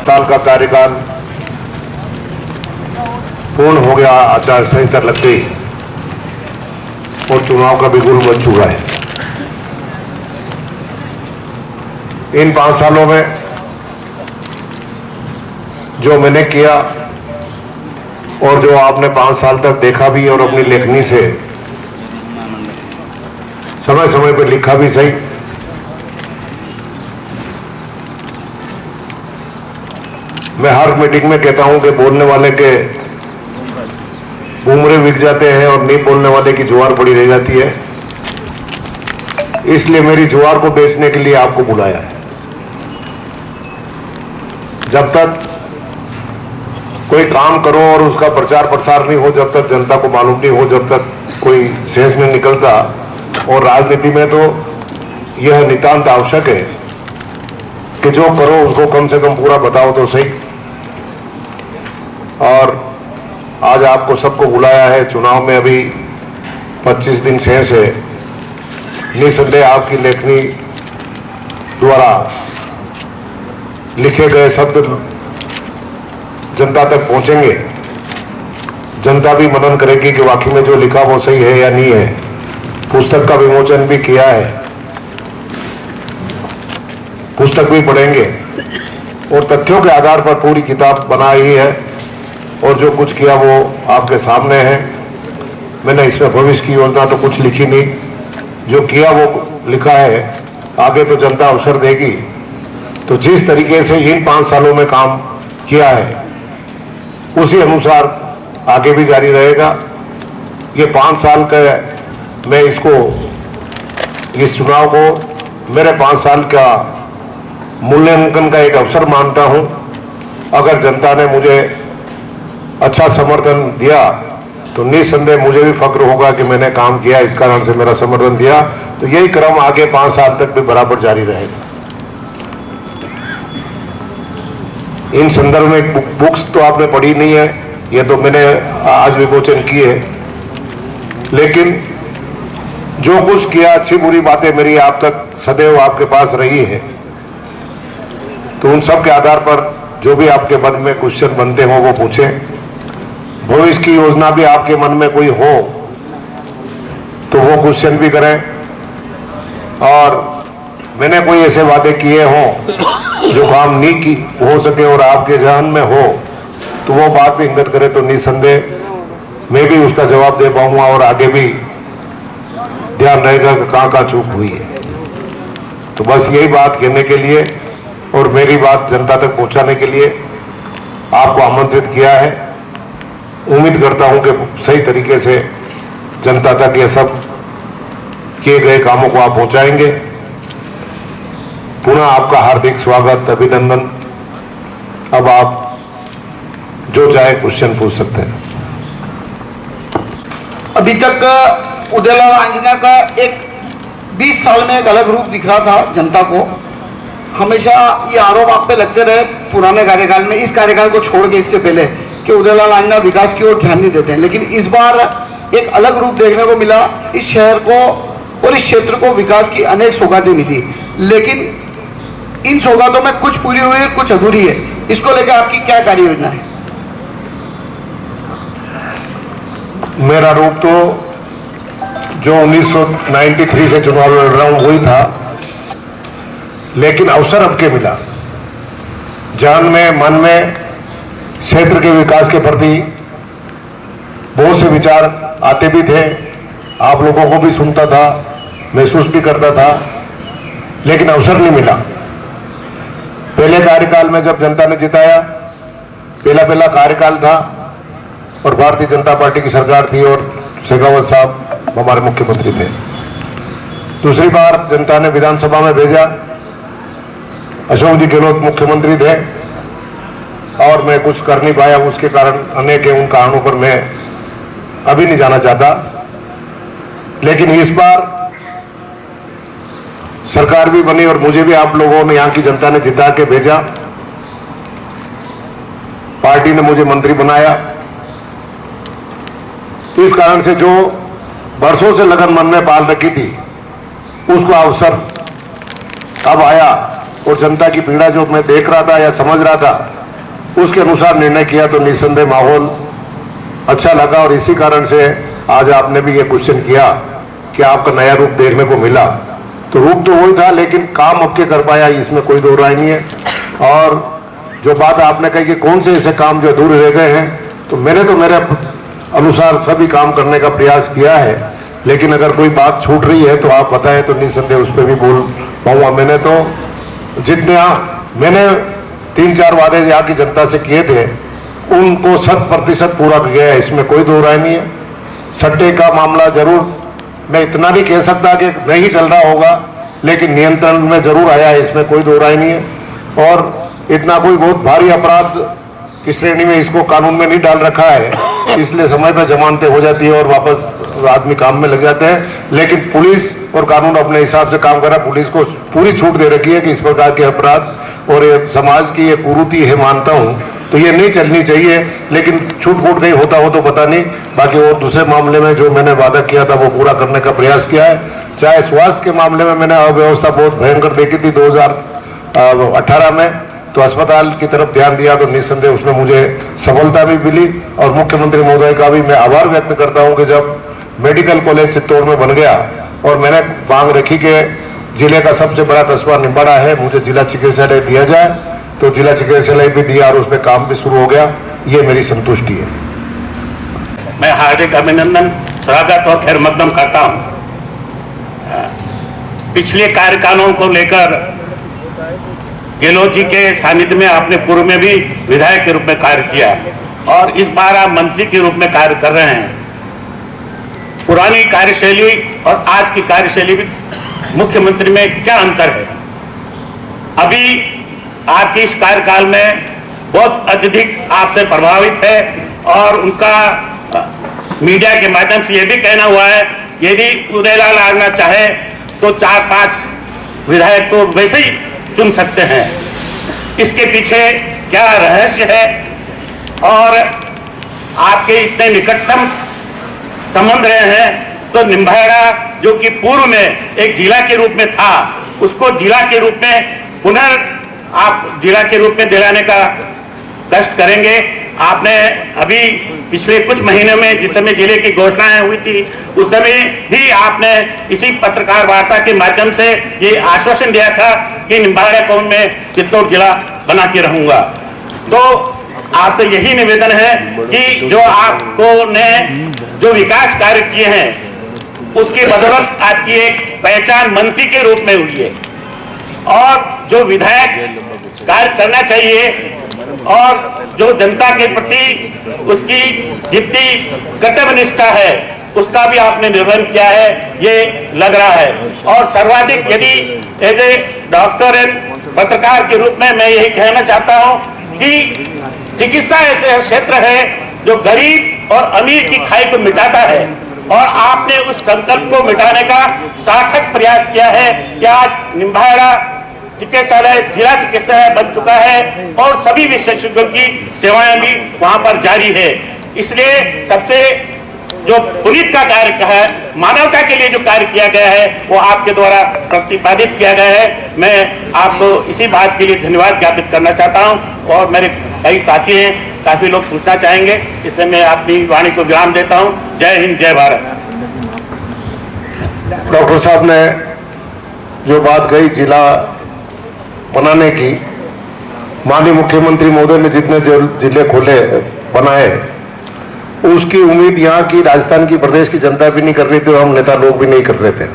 साल का कार्यकाल पूर्ण हो गया, आचार संहिता लग गई और चुनाव का बिगुल बज चुका है। इन 5 सालों में जो मैंने किया और जो आपने 5 साल तक देखा भी और अपनी लेखनी से समय समय पर लिखा भी सही, मैं हर मीटिंग में कहता हूं कि बोलने वाले के बुमरे बिक जाते हैं और नहीं बोलने वाले की जुआर पड़ी रह जाती है। इसलिए मेरी जुआर को बेचने के लिए आपको बुलाया है। जब तक कोई काम करो और उसका प्रचार प्रसार नहीं हो, जब तक जनता को मालूम नहीं हो, जब तक कोई सेंस नहीं निकलता, और राजनीति में तो यह नितांत आवश्यक है कि जो करो उसको कम से कम पूरा बताओ तो सही। और आज आपको सबको बुलाया है। चुनाव में अभी 25 दिन शेष है। निसंदेह आपकी लेखनी द्वारा लिखे गए शब्द जनता तक पहुंचेंगे। जनता भी मनन करेगी कि वाकई में जो लिखा वो सही है या नहीं है। पुस्तक का विमोचन भी किया है, पुस्तक भी पढ़ेंगे और तथ्यों के आधार पर पूरी किताब बनाई है और जो कुछ किया वो आपके सामने है। मैंने इसमें भविष्य की योजना तो कुछ लिखी नहीं, जो किया वो लिखा है। आगे तो जनता अवसर देगी। तो जिस तरीके से इन 5 सालों में काम किया है उसी अनुसार आगे भी जारी रहेगा। ये 5 साल का मैं इसको, इस चुनाव को मेरे 5 साल का मूल्यांकन का एक अवसर मानता हूं। अगर जनता ने मुझे अच्छा समर्थन दिया तो निसंदेह मुझे भी फक्र होगा कि मैंने काम किया, इस कारण से मेरा समर्थन दिया। तो यही क्रम आगे 5 साल तक भी बराबर जारी रहेगा। इन संदर्भ में बुक्स तो आपने पढ़ी नहीं है, ये तो मैंने आज विमोचन की है, लेकिन जो कुछ किया, अच्छी बुरी बातें मेरी आप तक सदैव आपके पास रही है। तो उन सब के आधार पर जो भी आपके मन में क्वेश्चन बनते हो वो पूछें। भविष्य की योजना भी आपके मन में कोई हो तो वो क्वेश्चन भी करें। और मैंने कोई ऐसे वादे किए हों जो काम नहीं की हो सके और आपके जहन में हो तो वो बात भी इंगित करे, तो निसंदेह मैं भी उसका जवाब दे पाऊंगा और आगे भी ध्यान रहेगा कि कहाँ कहाँ चूक हुई है। तो बस यही बात कहने के लिए और मेरी बात जनता तक पहुंचाने के लिए आपको आमंत्रित किया है। उम्मीद करता हूं कि सही तरीके से जनता तक ये सब किए गए कामों को आप पहुंचाएंगे। पुनः आपका हार्दिक स्वागत, अभिनंदन। अब आप जो चाहे क्वेश्चन पूछ सकते हैं। अभी तक उदयलाल आंजना का एक 20 साल में एक अलग रूप दिख रहा था जनता को। हमेशा ये आरोप आप पे लगते रहे पुराने कार्यकाल में, इस कार्यकाल को छोड़ के इससे पहले, कि उदयलाल आंजना विकास की ओर ध्यान नहीं देते हैं। लेकिन इस बार एक अलग रूप देखने को मिला। इस शहर को और इस क्षेत्र को विकास की अनेक सौगातें मिली, लेकिन इन सौगातों में कुछ पूरी हुई है, कुछ अधूरी है। इसको लेकर आपकी क्या कार्य योजना है? मेरा रूप तो जो 1993 से चुनाव लड़ रहा हूं वही था, लेकिन अवसर अब के मिला। जान में, मन में क्षेत्र के विकास के प्रति बहुत से विचार आते भी थे। आप लोगों को भी सुनता था, महसूस भी करता था, लेकिन अवसर नहीं मिला। पहले कार्यकाल में जब जनता ने जिताया, पहला कार्यकाल था और भारतीय जनता पार्टी की सरकार थी और शेखावत साहब हमारे मुख्यमंत्री थे। दूसरी बार जनता ने विधानसभा में भेजा, अशोक जी गहलोत मुख्यमंत्री थे और मैं कुछ कर नहीं पाया, उसके कारण अनेक उन कारणों पर मैं अभी नहीं जाना चाहता। लेकिन इस बार सरकार भी बनी और मुझे भी आप लोगों ने, यहाँ की जनता ने जिता के भेजा, पार्टी ने मुझे मंत्री बनाया। इस कारण से जो बरसों से लगन मन में पाल रखी थी उसको अवसर अब आया और जनता की पीड़ा जो मैं देख रहा था या समझ रहा था उसके अनुसार निर्णय किया, तो निस्संदेह माहौल अच्छा लगा। और इसी कारण से आज आपने भी ये क्वेश्चन किया कि आपका नया रूप देखने को मिला, तो रूप तो वही था लेकिन काम अब के कर पाया, इसमें कोई दो राय नहीं है। और जो बात आपने कही कि कौन से ऐसे काम जो अधूरे रह गए हैं, तो मैंने तो मेरे अनुसार सभी काम करने का प्रयास किया है, लेकिन अगर कोई बात छूट रही है तो आप बताएं तो निस्संदेह उस पर भी बोल पाऊंगा। मैंने तो जितने मैंने 3-4 वादे यहाँ की जनता से किए थे उनको 100% पूरा किया है, इसमें कोई दो राय नहीं है। सट्टे का मामला जरूर मैं इतना नहीं कह सकता कि नहीं चल रहा होगा, लेकिन नियंत्रण में जरूर आया है, इसमें कोई दो राय नहीं है। और इतना कोई बहुत भारी अपराध की श्रेणी में इसको कानून में नहीं डाल रखा है, इसलिए समय पर जमानतें हो जाती है और वापस आदमी काम में लग जाते हैं। लेकिन पुलिस और कानून अपने हिसाब से काम कर रहा है। पुलिस को पूरी छूट दे रखी है कि इस प्रकार के अपराध और ये समाज की ये कुरीति है, मानता हूँ, तो ये नहीं चलनी चाहिए। लेकिन छूट फूट कहीं होता हो तो पता नहीं, बाकी और दूसरे मामले में जो मैंने वादा किया था वो पूरा करने का प्रयास किया है। चाहे स्वास्थ्य के मामले में मैंने अव्यवस्था बहुत भयंकर देखी थी 2018 में, तो अस्पताल की तरफ ध्यान दिया तो निस्संदेह उसमें मुझे सफलता भी मिली। और मुख्यमंत्री महोदय का भी मैं आभार व्यक्त करता हूं कि जब मेडिकल कॉलेज चित्तौड़ में बन गया और मैंने मांग रखी कि जिले का सबसे बड़ा कस्बा निम्बाड़ा है, मुझे जिला चिकित्सालय दिया जाए, तो जिला चिकित्सालय भी दिया और उसमें काम भी शुरू हो गया। ये मेरी संतुष्टि है। मैं हार्दिक अभिनंदन, स्वागत और खैर मकदम करता हूं। पिछले कार्यकालों को लेकर गहलोत जी के सानिध्य में आपने पूर्व में भी विधायक के रूप में कार्य किया और इस बार आप मंत्री के रूप में कार्य कर रहे हैं। पुरानी कार्यशैली और आज की कार्यशैली भी मुख्यमंत्री में क्या अंतर है? अभी आपके इस कार्यकाल में बहुत अत्यधिक आपसे प्रभावित है और उनका मीडिया के माध्यम से यह भी कहना हुआ है यदि उदयलाल आंजना चाहे तो 4-5 विधायक को वैसे ही चुन सकते हैं। इसके पीछे क्या रहस्य है? और आपके इतने निकटतम संबंध रहे हैं, तो निम्बाहेड़ा जो कि पूर्व में एक जिला के रूप में था, उसको जिला के रूप में पुनः आप जिला के रूप में दिलाने का कष्ट करेंगे। आपने अभी पिछले कुछ महीने में जिस समय जिले की घोषणाएं हुई थी उस समय भी आपने इसी पत्रकार वार्ता के माध्यम से ये आश्वासन दिया था कि निम्बाहेड़ा को मैं चित्तौड़ जिला बना के रहूंगा। तो आपसे यही निवेदन है कि जो आपको ने जो विकास कार्य किए हैं उसकी बदौलत आपकी एक पहचान मंत्री के रूप में हुई है और जो विधायक कार्य करना चाहिए और जो जनता के प्रति उसकी जितनी कर्तव्य निष्ठा है उसका भी आपने निर्वहन किया है, ये लग रहा है। और सर्वाधिक यदि एज ए डॉक्टर एंड पत्रकार के रूप में मैं यही कहना चाहता हूं कि चिकित्सा ऐसे क्षेत्र है जो गरीब और अमीर की खाई को मिटाता है और आपने उस संकल्प को मिटाने का सार्थक प्रयास किया है कि आज निम्बाहेड़ा चिकित्सालय जिला चिकित्सालय बन चुका है और सभी विशेषज्ञों की सेवाएं भी वहां पर जारी है। इसलिए सबसे जो पुनीत का कार्य है, मानवता के लिए जो कार्य किया गया है वो आपके द्वारा प्रतिपादित किया गया है। मैं आपको इसी बात के लिए धन्यवाद ज्ञापित करना चाहता हूं और मेरे कई साथी हैं, काफी लोग पूछना चाहेंगे, इसलिए मैं अपनी वाणी को विराम देता हूं। जय हिंद, जय भारत। डॉक्टर साहब ने जो बात कही जिला बनाने की, माननीय मुख्यमंत्री महोदय ने जितने जिले खोले बनाए उसकी उम्मीद यहाँ की राजस्थान की प्रदेश की जनता भी नहीं कर रही थी और हम नेता लोग भी नहीं कर रहे थे।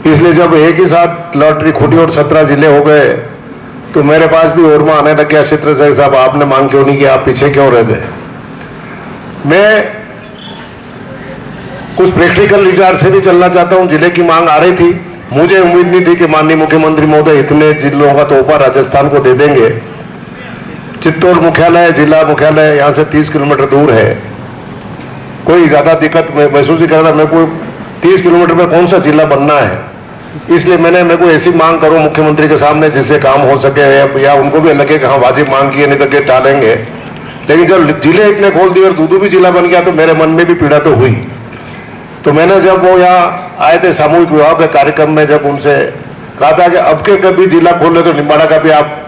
इसलिए जब एक ही साथ लॉटरी खुटी और 17 जिले हो गए तो मेरे पास भी ओरमा आने लग गया क्षेत्र से, साहब आपने मांग क्यों नहीं किया, आप पीछे क्यों रह गए। मैं कुछ प्रैक्टिकल विचार से भी चलना चाहता हूँ। जिले की मांग आ रही थी, मुझे उम्मीद नहीं थी कि माननीय मुख्यमंत्री महोदय इतने जिलों का तोहफा राजस्थान को दे देंगे, चित्तौड़ मुख्यालय, जिला मुख्यालय यहाँ से 30 किलोमीटर दूर है। कोई ज़्यादा दिक्कत महसूस नहीं कर रहा। मेरे को 30 किलोमीटर में कौन सा जिला बनना है, इसलिए मेरे को ऐसी मांग करो मुख्यमंत्री के सामने जिससे काम हो सके, या उनको भी लगे कि हाँ वाजिब मांग की है, नहीं तो के टालेंगे। लेकिन जब जिले इतने खोल दिए और दूदू भी जिला बन गया तो मेरे मन में भी पीड़ा तो हुई। तो मैंने जब वो यहाँ आए थे सामूहिक विवाह के कार्यक्रम में, जब उनसे कहा था कि अब के कभी जिला खोल ले तो निम्बाड़ा का भी आप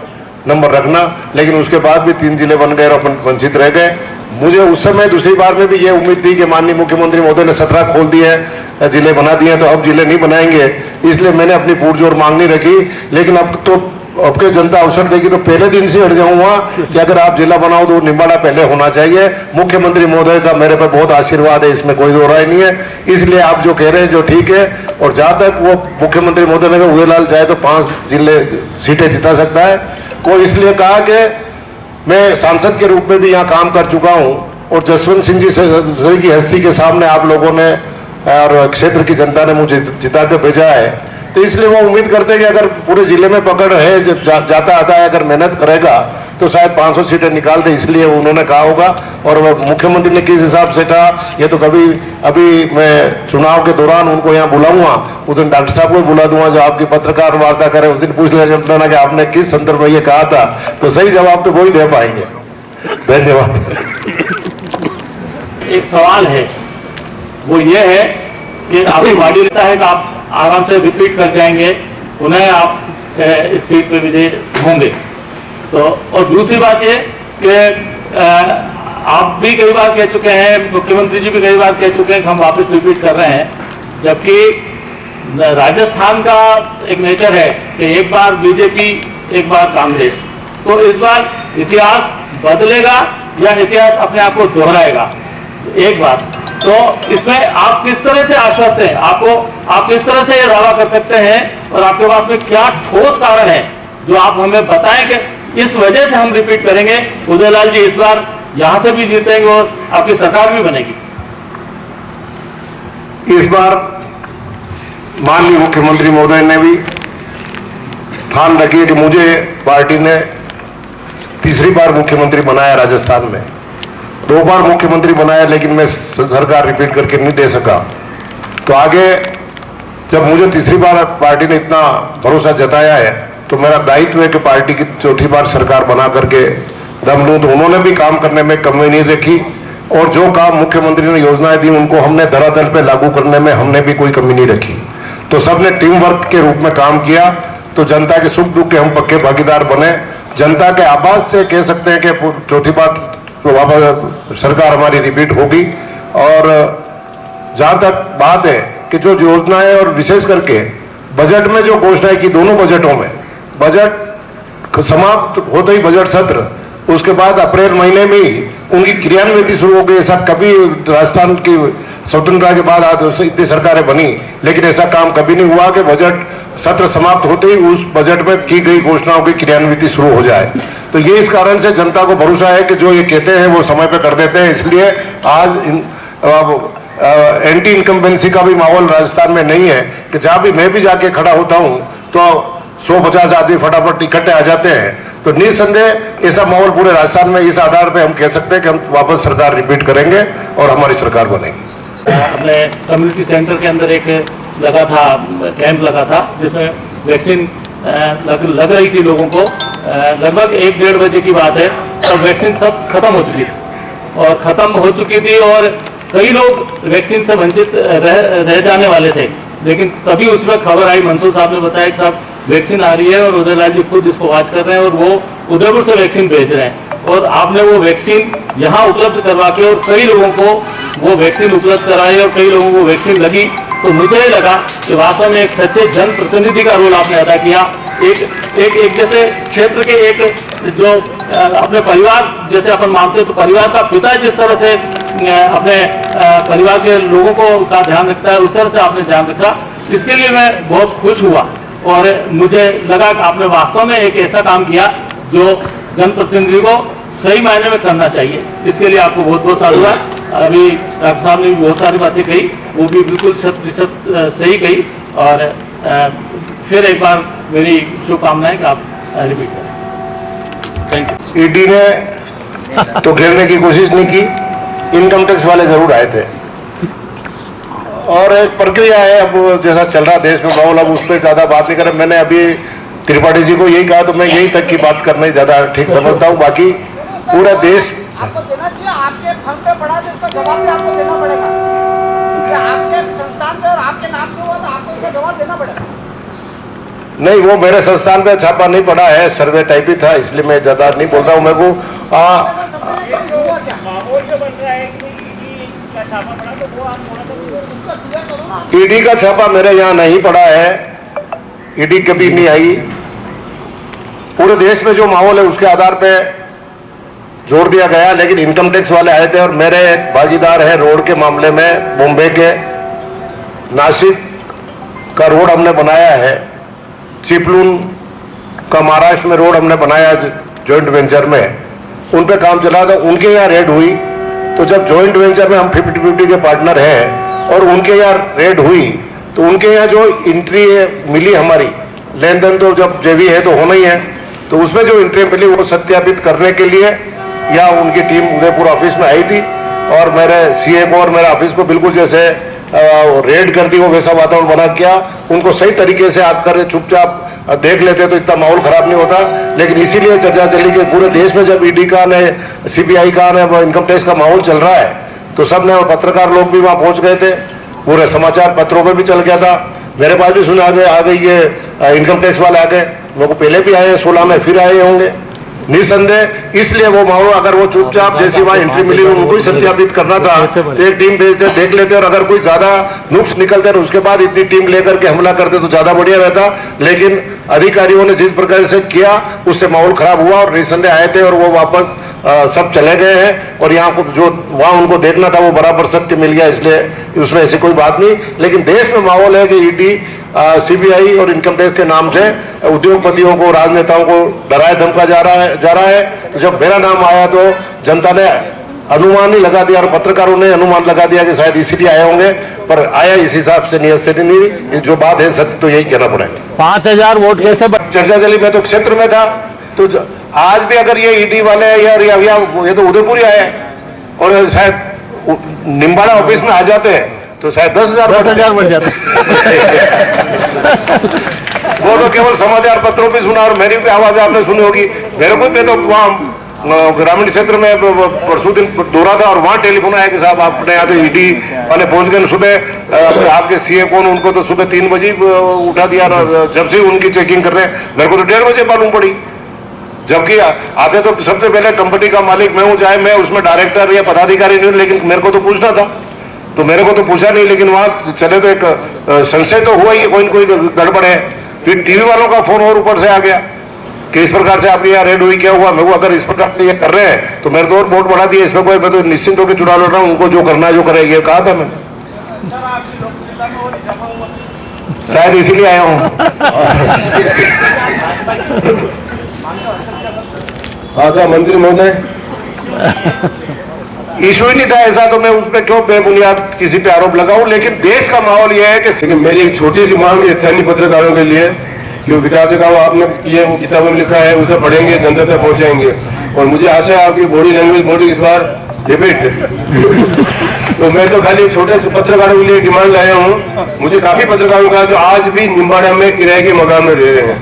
नंबर रखना, लेकिन उसके बाद भी 3 जिले बन गए और वंचित रह गए। मुझे उस समय दूसरी बार में भी ये उम्मीद थी कि माननीय मुख्यमंत्री महोदय ने 17 खोल दिए हैं, जिले बना दिए हैं, तो अब जिले नहीं बनाएंगे, इसलिए मैंने अपनी पुरजोर मांग नहीं रखी। लेकिन अब के जनता अवसर देगी तो पहले दिन से हट जाऊंगा कि अगर आप जिला बनाओ तो निम्बाड़ा पहले होना चाहिए। मुख्यमंत्री महोदय का मेरे पे बहुत आशीर्वाद है, इसमें कोई दो राय नहीं है। इसलिए आप जो कह रहे हैं जो ठीक है। और जहां तक वो मुख्यमंत्री महोदय ने कहा उदयलाल चाहे तो 5 जिले सीटें जिता सकता है, वो इसलिए कहा कि मैं सांसद के रूप में भी यहाँ काम कर चुका हूँ और जसवंत सिंह जी सर की हस्ती के सामने आप लोगों ने और क्षेत्र की जनता ने मुझे जिता के भेजा है, तो इसलिए वो उम्मीद करते हैं कि अगर पूरे जिले में पकड़ है, जब जाता आता है, अगर मेहनत करेगा तो शायद 500 सीटें निकाल दे, इसलिए उन्होंने कहा होगा। और मुख्यमंत्री ने किस हिसाब से कहा ये तो कभी अभी मैं चुनाव के दौरान उनको यहाँ बुलाऊंगा, उस दिन डॉक्टर साहब को बुला दूंगा जो आपकी पत्रकार वार्ता करे, उस दिन पूछ लेना कि आपने किस संदर्भ में ये कहा था, तो सही जवाब तो वही दे पाएंगे। धन्यवाद। एक सवाल है, वो ये है कि आपकी वादी लेता है कि आप आराम से रिपीट कर जाएंगे, उन्हें आप इस सीट पे विजयी होंगे। तो और दूसरी बात ये कि आप भी कई बार कह चुके हैं, मुख्यमंत्री जी भी कई बार कह चुके हैं कि हम वापस रिपीट कर रहे हैं, जबकि राजस्थान का एक नेचर है कि एक बार बीजेपी एक बार कांग्रेस। तो इस बार इतिहास बदलेगा या इतिहास अपने आप को दोहराएगा, एक बात। तो इसमें आप किस तरह से आश्वस्त हैं, आप किस तरह से ये दावा कर सकते हैं और आपके पास में क्या ठोस कारण है जो आप हमें बताएं कि इस वजह से हम रिपीट करेंगे, उदयलाल जी इस बार यहां से भी जीतेंगे और आपकी सरकार भी बनेगी। इस बार माननीय मुख्यमंत्री महोदय ने भी ठान रखी है कि मुझे पार्टी ने तीसरी बार मुख्यमंत्री बनाया राजस्थान में, 2 बार मुख्यमंत्री बनाया, लेकिन मैं सरकार रिपीट करके नहीं दे सका। तो आगे जब मुझे तीसरी बार पार्टी ने इतना भरोसा जताया है तो मेरा दायित्व है कि पार्टी की चौथी बार सरकार बना करके दम लूं। तो उन्होंने भी काम करने में कमी नहीं रखी और जो काम मुख्यमंत्री ने योजनाएं दी उनको हमने धरातल पे लागू करने में हमने भी कोई कमी नहीं रखी। तो सबने टीम वर्क के रूप में काम किया। तो जनता के सुख दुख के हम पक्के भागीदार बने। जनता के आवाज से कह सकते हैं कि चौथी बार तो वापस सरकार हमारी रिपीट होगी। और जहां तक बात है कि जो योजनाएं और विशेष करके बजट में जो घोषणाएं की, दोनों बजटों में, बजट समाप्त होते ही बजट सत्र, उसके बाद अप्रैल महीने में ही उनकी क्रियान्विति शुरू हो गई। ऐसा कभी राजस्थान की स्वतंत्रता के बाद आज इतनी सरकारें बनी, लेकिन ऐसा काम कभी नहीं हुआ कि बजट सत्र समाप्त होते ही उस बजट में की गई घोषणाओं की क्रियान्विति शुरू हो जाए। तो ये इस कारण से जनता को भरोसा है कि जो ये कहते हैं वो समय पे कर देते हैं। इसलिए आज एंटी इनकम्बेंसी का भी माहौल राजस्थान में नहीं है कि जहां भी मैं भी जाके खड़ा होता हूं तो 150 आदमी फटाफट इकट्ठे आ जाते हैं। तो निसंदेह ऐसा माहौल पूरे राजस्थान में, इस आधार पे हम कह सकते हैं कि हम वापस सरकार रिपीट करेंगे और हमारी सरकार बनेगी। अपने कम्युनिटी सेंटर के अंदर एक लगा था, कैंप लगा था, जिसमें वैक्सीन लग रही थी लोगों को। लगभग 1-1.5 बजे की बात है, तब वैक्सीन सब खत्म हो चुकी थी और खत्म हो चुकी थी और कई लोग वैक्सीन से वंचित रह जाने वाले थे। लेकिन तभी उसमें खबर आई, मंसूर साहब ने बताया कि साहब वैक्सीन आ रही है और उदयलाल जी खुद इसको वॉच कर रहे हैं और वो उदयपुर से वैक्सीन भेज रहे हैं और आपने वो वैक्सीन यहाँ उपलब्ध करवा के और कई लोगों को वो वैक्सीन उपलब्ध कराई और कई लोगों को वैक्सीन लगी। तो मुझे लगा कि वास्तव में एक सच्चे जनप्रतिनिधि का रोल आपने अदा किया। एक जैसे क्षेत्र के एक जो अपने परिवार जैसे अपन मानते हैं, तो परिवार का पिता जिस तरह से अपने परिवार के लोगों को का ध्यान रखता है, उस तरह से आपने ध्यान रखा। इसके लिए मैं बहुत खुश हुआ और मुझे लगा कि आपने वास्तव में एक ऐसा काम किया जो जनप्रतिनिधि को सही मायने में करना चाहिए। इसके लिए आपको बहुत बहुत साधुवाद। अभी डॉक्टर साहब ने भी बहुत सारी बातें कही, वो भी बिल्कुल 100% सही कही। और फिर एक बार मेरी शुभकामनाएं कि आप रिपीट करें। Thank you. ईडी ने तो घेरने की कोशिश नहीं की, इनकम टैक्स वाले जरूर आए थे। और एक प्रक्रिया है, अब जैसा चल रहा देश में माहौल, अब उस पर ज्यादा बात नहीं करें। मैंने अभी त्रिपाठी जी को यही कहा, तो मैं यही तक की बात करना ही ज्यादा ठीक समझता हूँ। बाकी पूरा देश आपको देना चाहिए, आपके फंड पे पड़ा तो इसका जवाब भी आपको देना पड़ेगा, क्योंकि आपके संस्थान पे और आपके नाम से हुआ तो आपको इसका जवाब देना पड़ेगा। नहीं, वो मेरे संस्थान पे छापा नहीं पड़ा है, सर्वे टाइप ही था, इसलिए मैं ज्यादा नहीं बोल रहा हूँ। मेरे को ईडी का छापा मेरे यहाँ नहीं पड़ा है, ईडी कभी नहीं आई। पूरे देश में जो माहौल है उसके आधार पे जोड़ दिया गया, लेकिन इनकम टैक्स वाले आए थे और मेरे एक भागीदार है रोड के मामले में। बॉम्बे के नासिक का रोड हमने बनाया है, चिपलून का महाराष्ट्र में रोड हमने बनाया जॉइंट वेंचर में, उन पे काम चला था। उनके यहाँ रेड हुई, तो जब जॉइंट वेंचर में हम 50-50 के पार्टनर हैं और उनके यहाँ रेड हुई, तो उनके यहाँ जो एंट्री मिली हमारी, लेन देन तो जब जेवी है तो होना ही है, तो उसमें जो एंट्री मिली वो सत्यापित करने के लिए या उनकी टीम उदयपुर ऑफिस में आई थी और मेरे सीए को और मेरे ऑफिस को बिल्कुल जैसे रेड कर दी वो वैसा वातावरण बना किया। उनको सही तरीके से आकर चुपचाप देख लेते तो इतना माहौल खराब नहीं होता। लेकिन इसीलिए चर्चा चली कि पूरे देश में जब ईडी का ने, सीबीआई का ने, इनकम टैक्स का माहौल चल रहा है, तो सब ने, पत्रकार लोग भी वहां पहुंच गए थे, पूरे समाचार पत्रों पे भी चल गया था, मेरे पास भी सुना आ गई ये इनकम टैक्स वाले आ गए, लोग पहले भी आए 16 में, फिर आए होंगे निसंदेह। इसलिए वो माहौल, अगर वो चुपचाप जैसी वहां एंट्री मिली उनको ही सत्यापित करना था, तो एक टीम भेजते, देख लेते, और अगर कोई ज्यादा नुक्स निकलते तो उसके बाद इतनी टीम लेकर के हमला करते तो ज्यादा बढ़िया रहता। लेकिन अधिकारियों ने जिस प्रकार से किया उससे माहौल खराब हुआ और निसंदेह आए थे और वो वापस सब चले गए हैं। और यहाँ को जो वहां उनको देखना था वो बराबर सत्य मिल गया, इसलिए उसमें ऐसी कोई बात नहीं। लेकिन देश में माहौल है कि ईडी, सीबीआई और इनकम टैक्स के नाम से उद्योगपतियों को, राजनेताओं को डराया धमका जा रहा है। तो जब मेरा नाम आया तो जनता ने अनुमान ही लगा दिया और पत्रकारों ने अनुमान लगा दिया कि शायद इसीलिए आए होंगे, पर आया इस हिसाब से नियत से नहीं। जो बात है सत्य तो यही कहना पड़ेगा। 5000 वोट कैसे चर्चा चली, मैं तो क्षेत्र में था, तो आज भी अगर ये ईडी वाले या ये तो उदयपुर ही आए और शायद निम्बाड़ा ऑफिस में आ जाते हैं तो शायद 10,000 बढ़ जाते। वो तो केवल समाचार पत्रों पे सुना और मेरी भी आवाज आपने सुनी होगी। मेरे को पे तो वहाँ ग्रामीण क्षेत्र में परसों दिन दौरा था और वहाँ टेलीफोन आया कि साहब आपने यहाँ तो ईडी वाले पहुंच गए। सुबह आपके सीए कौन, उनको तो सुबह 3 बजे उठा दिया, जब से उनकी चेकिंग कर रहे हैं मेरे को तो 1:30 बजे मालूम पड़ी। जबकि आते तो सबसे पहले कंपनी का मालिक मैं हूँ, चाहे मैं उसमें डायरेक्टर या पदाधिकारी नहीं हूँ, लेकिन मेरे को तो पूछना था, तो मेरे को तो पूछा नहीं। लेकिन वहां चले तो एक संशय तो हुआ ही, कोई न कोई गड़बड़ है। फिर टीवी वालों का फोन और ऊपर से आ गया कि इस प्रकार से आपके यहाँ रेड हुई, क्या हुआ। मैं अगर इस प्रकार से ये कर रहे हैं तो मेरे तो और वोट बढ़ा दिए, इसमें कोई, मैं तो निश्चिंत होकर चुनाव लड़ रहा हूँ, उनको जो करना है जो करे, ये कहा था मैंने। शायद इसीलिए आया हूँ। हाँ साहब, मंत्री महोदय, इशू ही नहीं था ऐसा, तो मैं उस पर क्यों बेबुनियाद किसी पे आरोप लगाऊं। लेकिन देश का माहौल यह है कि लेकिन मेरी एक छोटी सी मांग है स्थानीय पत्रकारों के लिए कि विकास काम आपने किए, वो किताबों में लिखा है, उसे पढ़ेंगे, जनता तक पहुंचाएंगे। और मुझे आशा है आपकी बॉडी लैंग्वेज बॉडी इस बार डिबेट तो मैं तो खाली छोटे से पत्रकारों के लिए डिमांड लाया हूँ। मुझे काफी पत्रकारों का जो आज भी निम्बाड़ा में किराए के मकान में रह रहे हैं,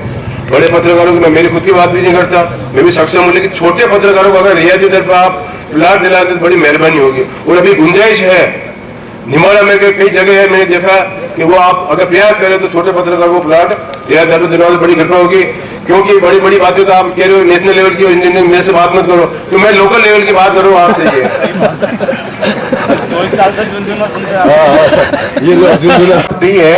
बड़े पत्रकारों की मैं मेरी खुद की बात भी नहीं करता, मैं भी सक्षम हूँ, लेकिन छोटे पत्रकारों को अगर रियायती दर पर आप प्लाट दिलाते तो बड़ी मेहरबानी होगी। और अभी गुंजाइश है निम्बाड़ा में कई जगह है, मैंने देखा कि वो आप अगर प्रयास करें तो छोटे पत्रकारों को प्लाट रियायती दर पर दिलाने से बड़ी कृपा होगी। क्योंकि बड़ी बड़ी बातें तो आप कह रहे हो नेशनल लेवल की, मेरे से बात मत करो, तो मैं लोकल लेवल की बात करूँ आपसे। ये 24 साल से झुंझुनू नहीं है,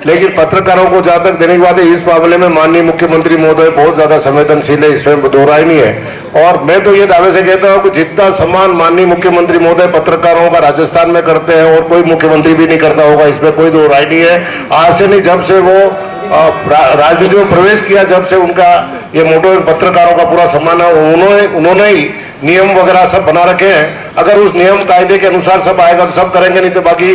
लेकिन पत्रकारों को जहां तक देने की बात है, इस मामले में माननीय मुख्यमंत्री महोदय बहुत ज्यादा संवेदनशील है, इसमें दो राय नहीं है। और मैं तो ये दावे से कहता हूं कि जितना सम्मान माननीय मुख्यमंत्री महोदय पत्रकारों का राजस्थान में करते हैं और कोई मुख्यमंत्री भी नहीं करता होगा, इसमें कोई दो राय नहीं है। आज से नहीं, जब से वो राजनीति में प्रवेश किया, जब से उनका ये मोटो पत्रकारों का पूरा सम्मान है, उन्होंने ही नियम वगैरह सब बना रखे हैं। अगर उस नियम कायदे के अनुसार सब आएगा तो सब करेंगे, नहीं तो बाकी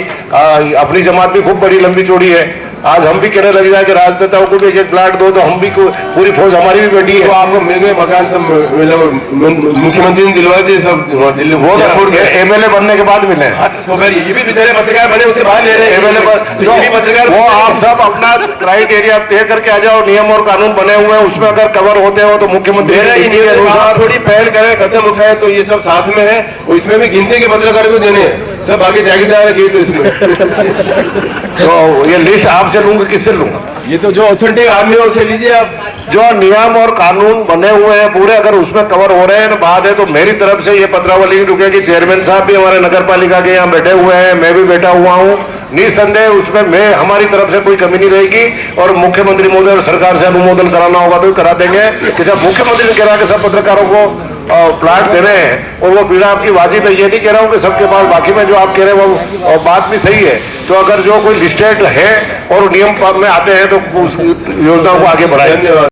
अपनी जमात भी खूब बड़ी लंबी चौड़ी है, आज हम भी कहने लग जाए कि राजनेताओं को भी एक प्लाट दो, तो हम भी पूरी फौज हमारी भी बैठी तो है। आपको मिल गए मकान सब, मतलब मुख्यमंत्री ने दिलवा दिए सब दिल्ली, वो तो एमएलए बनने के बाद मिले। तो फिर ये भी बेचारे पत्रकार बने, उसे बाहर ले रहे हैं एमएलए ये भी पत्रकार। वो आप सब अपना क्राइटेरिया तय करके आ जाओ, नियम और कानून बने हुए हैं, उसमें अगर कवर होते हो तो मुख्यमंत्री मेरा ये के अनुसार थोड़ी पहल करें, कदम उठाए, तो ये सब साथ में है, और इसमें भी गिनती के पत्रकार को देने हैं, सब आगे जागीरदार है तो इसमें तो ये लिस्ट आपसे लूंगा, किससे लूंगा? ये तो जो ऑथेंटिक आदमी है उसे लीजिए आप। जो नियम और कानून बने हुए हैं पूरे, अगर उसमें कवर हो रहे हैं बात है, तो मेरी तरफ से ये पत्रावली नहीं रुकेगी। चेयरमैन साहब भी हमारे नगर पालिका के यहाँ बैठे हुए हैं, मैं भी बैठा हुआ हूँ, निसंदेह उसमें मैं हमारी तरफ से कोई कमी नहीं रहेगी। और मुख्यमंत्री महोदय और सरकार से अनुमोदन कराना होगा तो करा देंगे कि जब मुख्यमंत्री ने कहा कि सब पत्रकारों को प्लाट दे रहे हैं, और वो पीड़ा आपकी वाजिब है, ये नहीं कह रहा हूँ कि सबके पास, बाकी में जो आप कह रहे हैं वो बात भी सही है। तो अगर जो कोई लिस्टेड है और नियम में आते हैं तो उस योजनाओं को आगे बढ़ाएं। धन्यवाद।